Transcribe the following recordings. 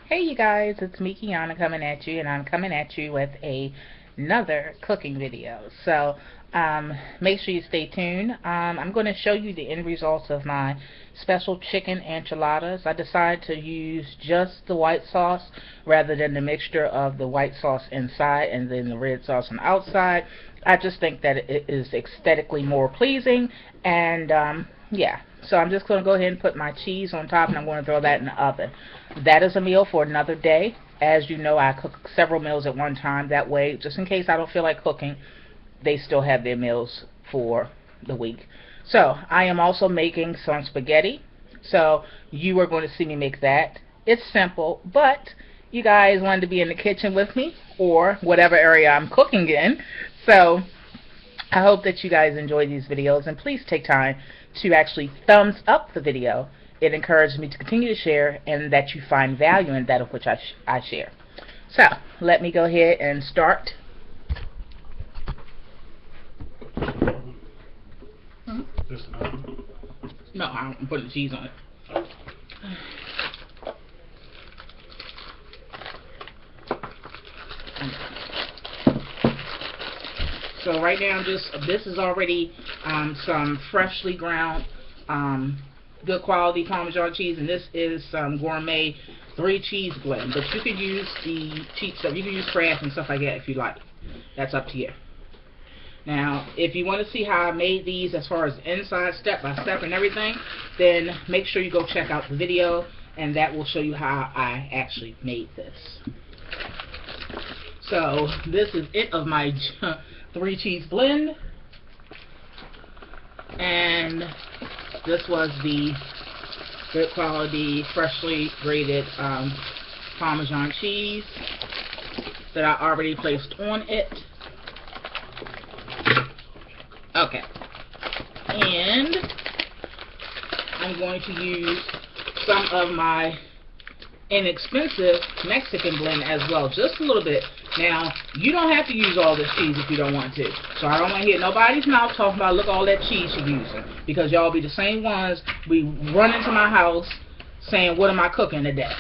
Hey you guys, it's me Kianna coming at you, and I'm coming at you with another cooking video. So make sure you stay tuned. I'm going to show you the end results of my special chicken enchiladas. I decided to use just the white sauce rather than the mixture of the white sauce inside and then the red sauce on the outside. I just think that it is aesthetically more pleasing, and yeah. So I'm just going to go ahead and put my cheese on top, and I'm going to throw that in the oven. That is a meal for another day. As you know, I cook several meals at one time. That way, just in case I don't feel like cooking, they still have their meals for the week. So I am also making some spaghetti. So you are going to see me make that. It's simple, but you guys wanted to be in the kitchen with me or whatever area I'm cooking in. So I hope that you guys enjoy these videos, and please take time to actually thumbs up the video. It encourages me to continue to share, and that you find value in that of which I share. So let me go ahead and start. No, I'm putting the cheese on it. So right now, this is already some freshly ground, good quality Parmesan cheese, and this is some gourmet 3-cheese blend. But you could use the cheap stuff. You can use Kraft and stuff like that if you like. That's up to you. Now, if you want to see how I made these as far as inside step by step and everything, then make sure you go check out the video, and that will show you how I actually made this. So this is it of my 3-cheese blend, and this was the good quality freshly grated Parmesan cheese that I already placed on it. Okay, and I'm going to use some of my inexpensive Mexican blend as well, just a little bit. Now, you don't have to use all this cheese if you don't want to. So I don't want to hear nobody's mouth talking about, look, all that cheese you're using. Because y'all be the same ones we run into my house saying, what am I cooking today?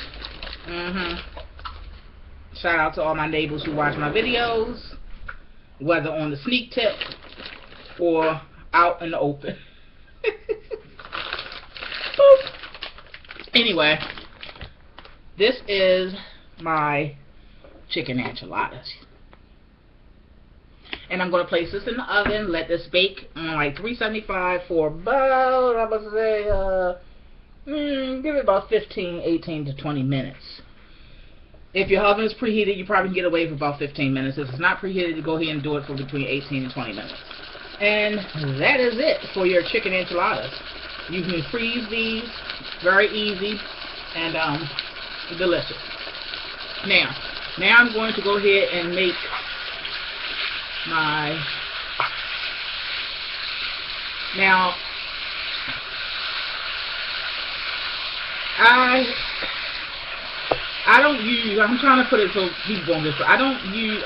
Shout out to all my neighbors who watch my videos, whether on the sneak tip or out in the open. Anyway, this is my chicken enchiladas, and I'm going to place this in the oven, let this bake on like 375 for about, I would say, give it about 18 to 20 minutes. If your oven is preheated, you probably can get away for about 15 minutes. If it's not preheated, you go ahead and do it for between 18 and 20 minutes. And that is it for your chicken enchiladas. You can freeze these, very easy and delicious. Now I'm going to go ahead and make my, I don't use, I'm trying to put it so people won't get,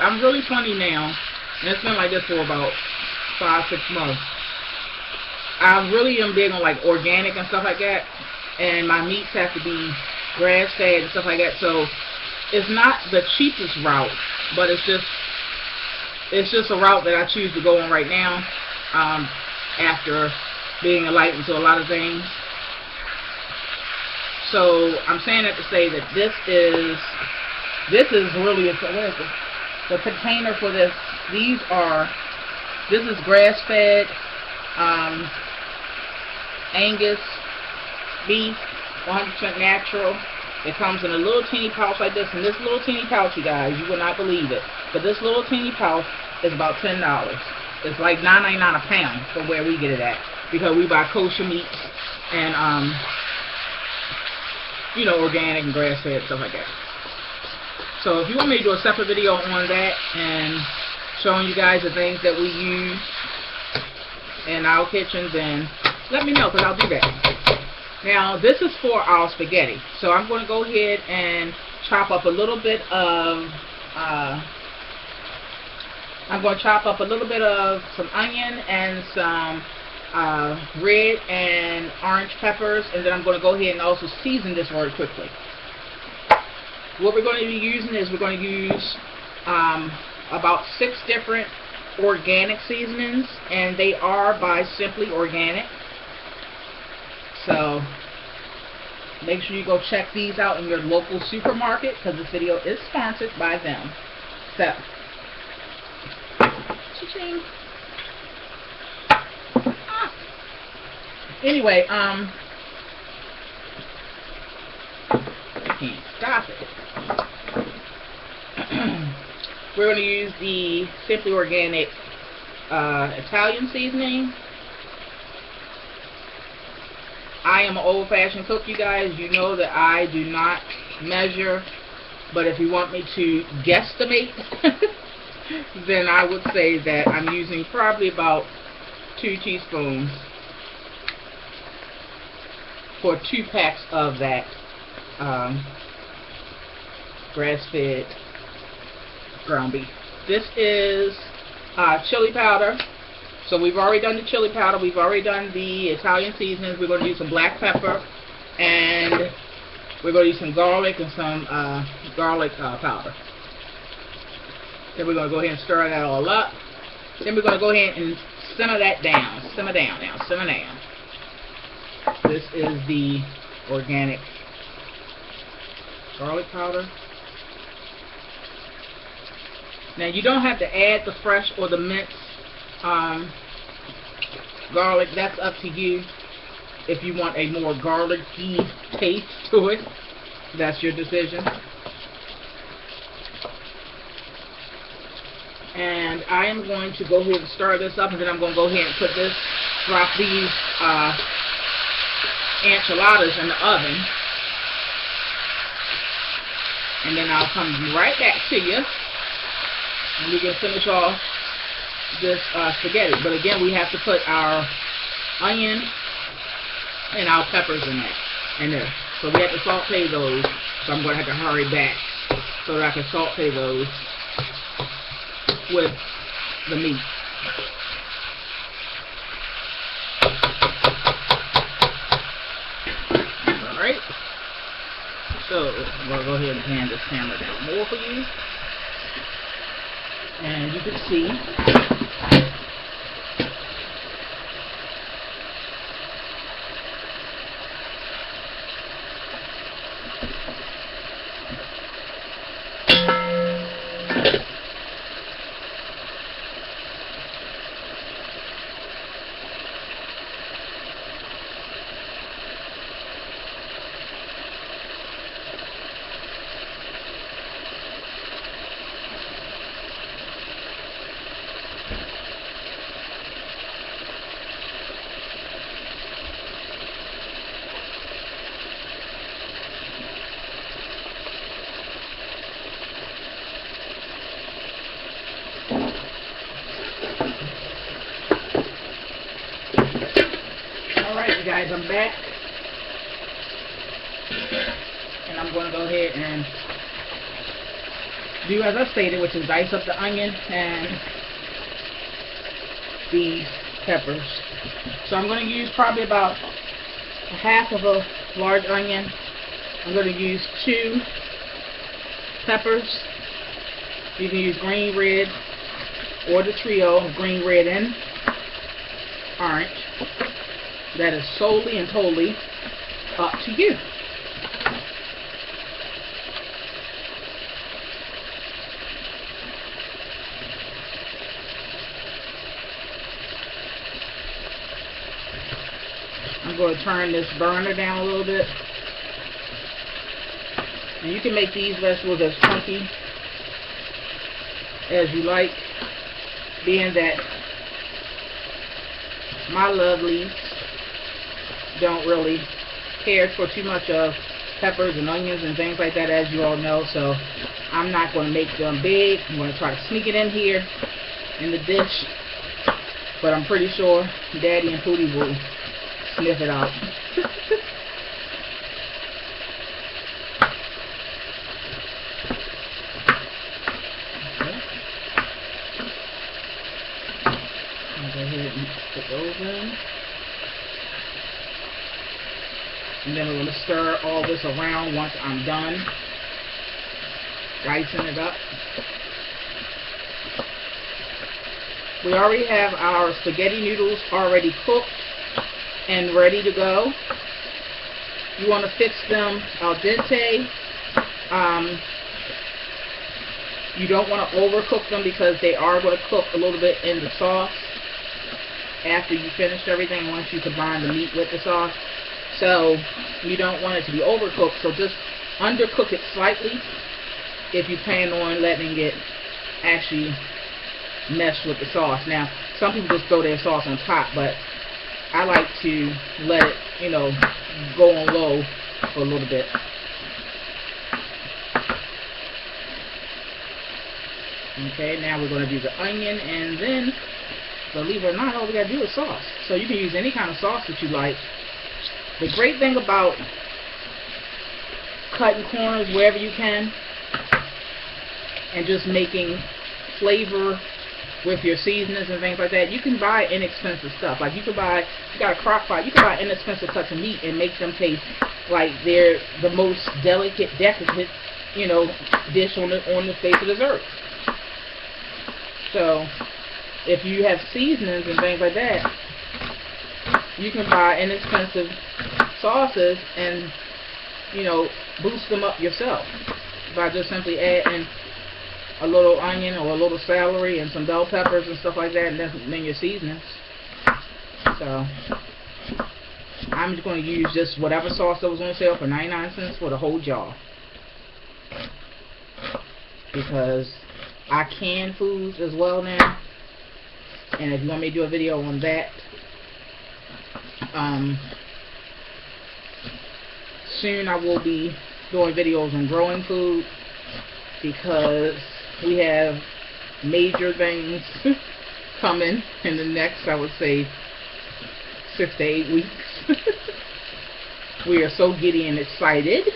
I'm really funny now, and it's been like this for about 5-6 months. I really am big on like organic and stuff like that, and my meats have to be grass-fed and stuff like that, so it's not the cheapest route, but it's just a route that I choose to go on right now, after being enlightened to a lot of things. So I'm saying that to say that this is really the container for this. This is grass-fed Angus beef, 100% natural. It comes in a little teeny pouch like this, and this little teeny pouch, you guys, you will not believe it, but this little teeny pouch is about $10. It's like $9.99 a pound from where we get it at, because we buy kosher meats and you know, organic and grass-fed, stuff like that. So if you want me to do a separate video on that and showing you guys the things that we use in our kitchen, then let me know, because I'll do that. Now, this is for our spaghetti. So I'm going to go ahead and chop up a little bit of some onion and some red and orange peppers, and then I'm going to go ahead and also season this very quickly. What we're going to be using is we're going to use about 6 different organic seasonings, and they are by Simply Organic. So make sure you go check these out in your local supermarket, because this video is sponsored by them. So, cha-ching. Anyway, I can't stop it. We're going to use the Simply Organic Italian seasoning. I am an old-fashioned cook, you guys. You know that I do not measure, but if you want me to guesstimate, then I would say that I'm using probably about 2 teaspoons for 2 packs of that grass-fed ground beef. This is chili powder. So we've already done the chili powder. We've already done the Italian seasonings. We're going to use some black pepper, and we're going to use some garlic and some garlic powder. Then we're going to go ahead and stir that all up. Then we're going to go ahead and simmer that down. Simmer down now. Simmer down. This is the organic garlic powder. Now you don't have to add the fresh or the minced garlic. That's up to you. If you want a more garlicky taste to it, that's your decision. And I am going to go ahead and stir this up, and then I'm going to go ahead and drop these enchiladas in the oven. And then I'll come right back to you, and we can finish off this spaghetti. But again, we have to put our onion and our peppers in there. So we have to saute those. So I'm going to have to hurry back so that I can saute those with the meat. Alright. So I'm going to go ahead and hand this camera down more for you. And you can see guys, I'm back, and I'm going to go ahead and do as I stated, which is dice up the onion and the peppers. So I'm going to use probably about half of a large onion. I'm going to use 2 peppers. You can use green, red, or the trio of green, red, and orange. That is solely and totally up to you. I'm going to turn this burner down a little bit. And you can make these vegetables as chunky as you like, being that my lovelies don't really care for too much of peppers and onions and things like that, as you all know, so I'm not going to make them big. I'm going to try to sneak it in here in the dish, but I'm pretty sure Daddy and Pootie will sniff it out. I'll go ahead and put those in. And then we're going to stir all this around once I'm done. Slicing it up. We already have our spaghetti noodles already cooked and ready to go. You want to fix them al dente. You don't want to overcook them because they are going to cook a little bit in the sauce after you finish everything, once you combine the meat with the sauce. So you don't want it to be overcooked, so just undercook it slightly if you plan on letting it actually mesh with the sauce. Now, some people just throw their sauce on top, but I like to let it, you know, go on low for a little bit. Okay, now we're going to do the onion, and then, believe it or not, all we got to do is sauce. So you can use any kind of sauce that you like. The great thing about cutting corners wherever you can and just making flavor with your seasonings and things like that, you can buy inexpensive stuff. Like you got a crock pot, you can buy inexpensive cuts of meat and make them taste like they're the most delicate, you know, dish on the face of this earth. So if you have seasonings and things like that, you can buy inexpensive sauces and, you know, boost them up yourself by just simply adding a little onion or a little celery and some bell peppers and stuff like that, and then your seasonings. So I'm just going to use just whatever sauce that was on sale for 99 cents for the whole jar, because I can foods as well now, and if you want me to do a video on that, soon I will be doing videos on growing food, because we have major things coming in the next, I would say, 6 to 8 weeks. We are so giddy and excited,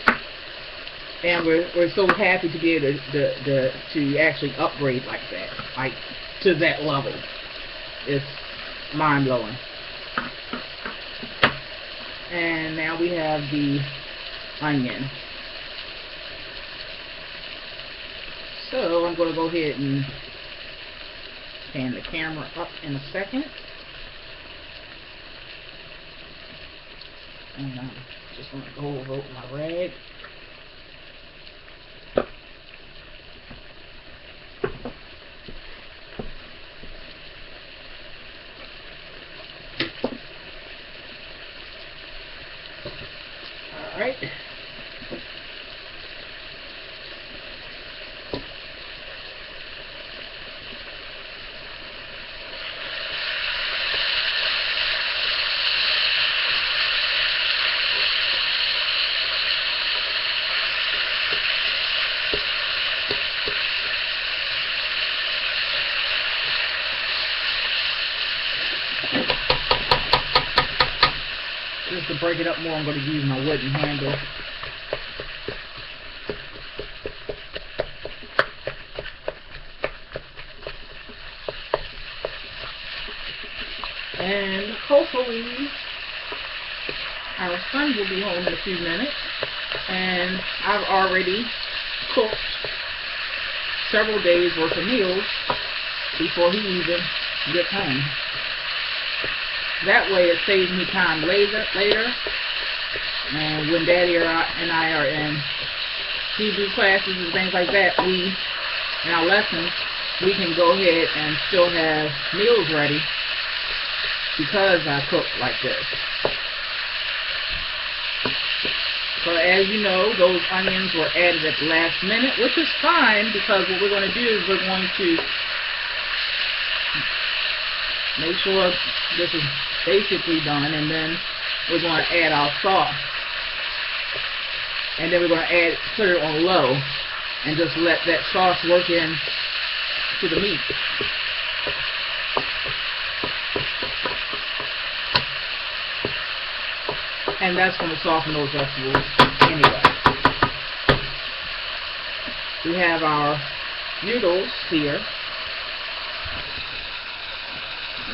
and we're so happy to be able to actually upgrade like that, like to that level. It's mind-blowing. And now we have the onion. So I'm going to go ahead and pan the camera up in a second. And I'm just going to go over with my rag. Alright. Just to break it up more, I'm going to use my wooden handle. And hopefully our son will be home in a few minutes, and I've already cooked several days worth of meals before he even gets home. That way it saves me time later, and when Daddy and I are in Hebrew classes and things like that, in our lessons, we can go ahead and still have meals ready because I cook like this. So as you know, those onions were added at the last minute, which is fine, because what we're going to do is we're going to make sure this is basically done, and then we're going to add our sauce, and then we're going to put it on low and just let that sauce work in to the meat. And that's going to soften those vegetables anyway. We have our noodles here.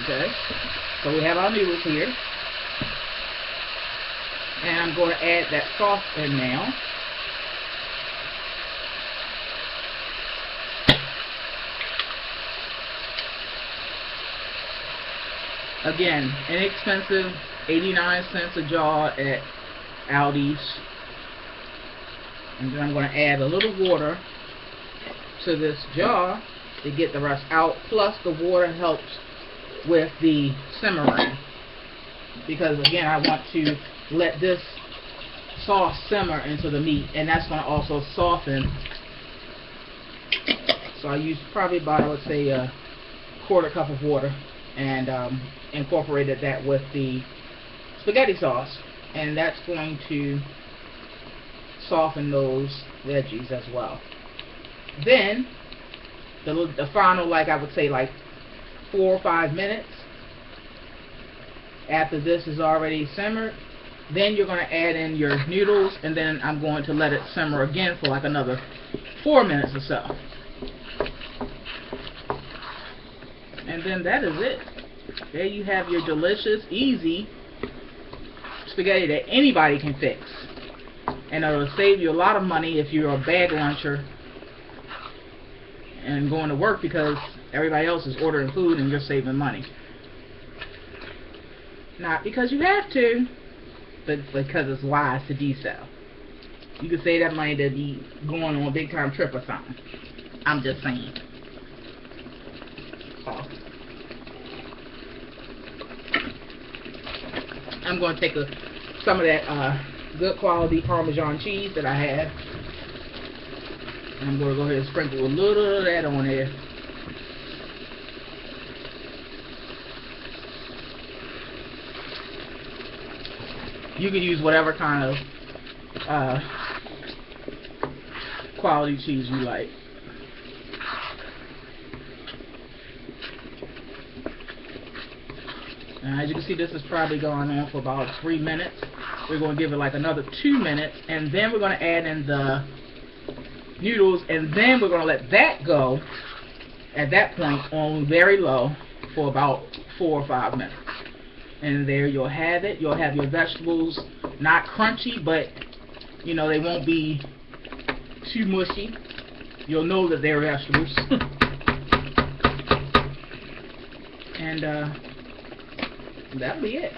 Okay, so we have our noodles here, and I'm going to add that sauce in now. Again, inexpensive, 89 cents a jar at Aldi's. And then I'm going to add a little water to this jar to get the rest out. Plus the water helps with the simmering. Because again, I want to let this sauce simmer into the meat. And that's going to also soften. So I use probably about, let's say, a quarter cup of water. And incorporated that with the spaghetti sauce. And that's going to soften those veggies as well. Then the final, like I would say, like 4 or 5 minutes after this is already simmered, then you're going to add in your noodles, and then I'm going to let it simmer again for like another 4 minutes or so. And then that is it. There you have your delicious, easy spaghetti that anybody can fix. And it'll save you a lot of money if you're a bag luncher and going to work, because everybody else is ordering food and you're saving money. Not because you have to, but because it's wise to do so. You can save that money to be going on a big time trip or something. I'm just saying. So, I'm going to take some of that good quality Parmesan cheese that I have. And I'm going to go ahead and sprinkle a little of that on there. You can use whatever kind of quality cheese you like. And as you can see, this is probably going on for about 3 minutes. We're going to give it like another 2 minutes, and then we're going to add in the noodles, and then we're going to let that go at that point on very low for about 4 or 5 minutes. And there you'll have it. You'll have your vegetables, not crunchy, but you know, they won't be too mushy. You'll know that they're vegetables. And that'll be it.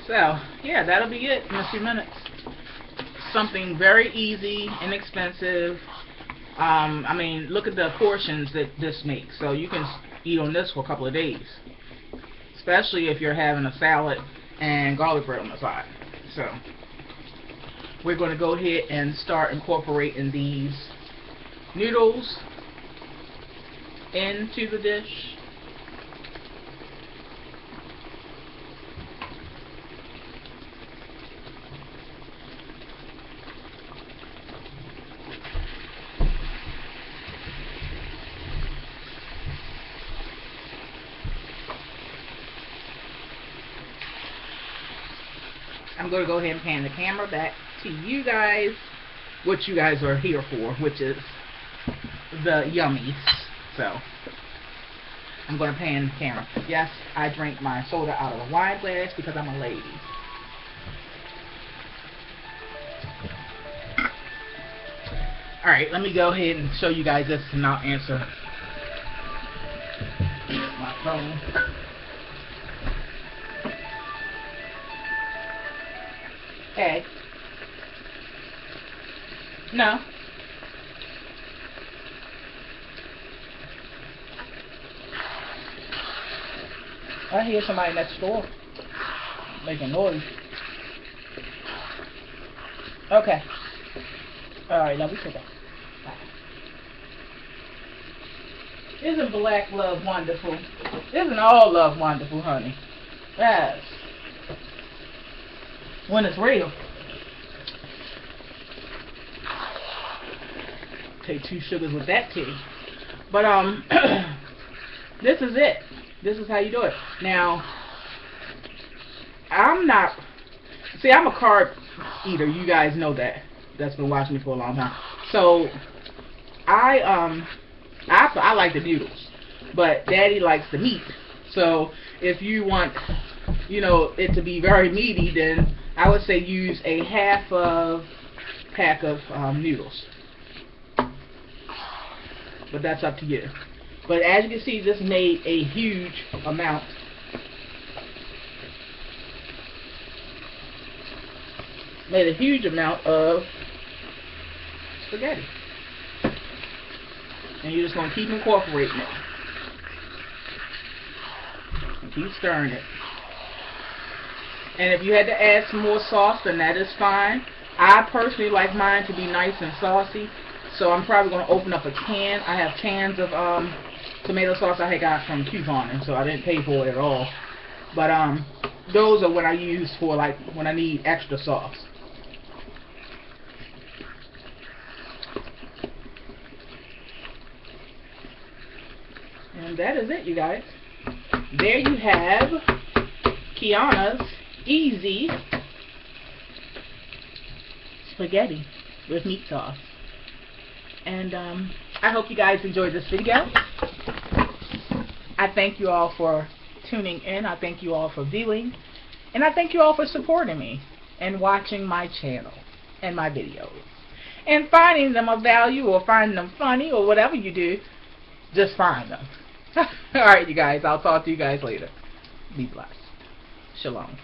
So, yeah, that'll be it in a few minutes. Something very easy, inexpensive. I mean, look at the portions that this makes. So you can eat on this for a couple of days. Especially if you're having a salad and garlic bread on the side. So, we're going to go ahead and start incorporating these noodles into the dish. I'm going to go ahead and pan the camera back to you guys, what you guys are here for, which is the yummies. So, I'm going to pan the camera. Yes, I drink my soda out of a wine glass because I'm a lady. Alright, let me go ahead and show you guys this and I'll answer my phone. Okay. No. I hear somebody next door making noise. Okay. Alright, love you. Take that. Bye. Isn't black love wonderful? Isn't all love wonderful, honey? Yes. When it's real. Take 2 sugars with that tea. But this is it. This is how you do it. Now, I'm not. See, I'm a carb eater. You guys know that. That's been watching me for a long time. So, I like the noodles, but Daddy likes the meat. So, if you want, you know, it to be very meaty, then I would say use a half of pack of noodles. But that's up to you. But as you can see, this made a huge amount. Made a huge amount of spaghetti. And you're just going to keep incorporating it. And keep stirring it. And if you had to add some more sauce, then that is fine. I personally like mine to be nice and saucy, so I'm probably going to open up a can. I have cans of tomato sauce I had got from couponing, so I didn't pay for it at all. But those are what I use for like when I need extra sauce. And that is it, you guys. There you have Kianna's easy spaghetti with meat sauce. And I hope you guys enjoyed this video. I thank you all for tuning in. I thank you all for viewing. And I thank you all for supporting me and watching my channel and my videos. And finding them of value or finding them funny or whatever you do, just find them. Alright, you guys. I'll talk to you guys later. Be blessed. Shalom.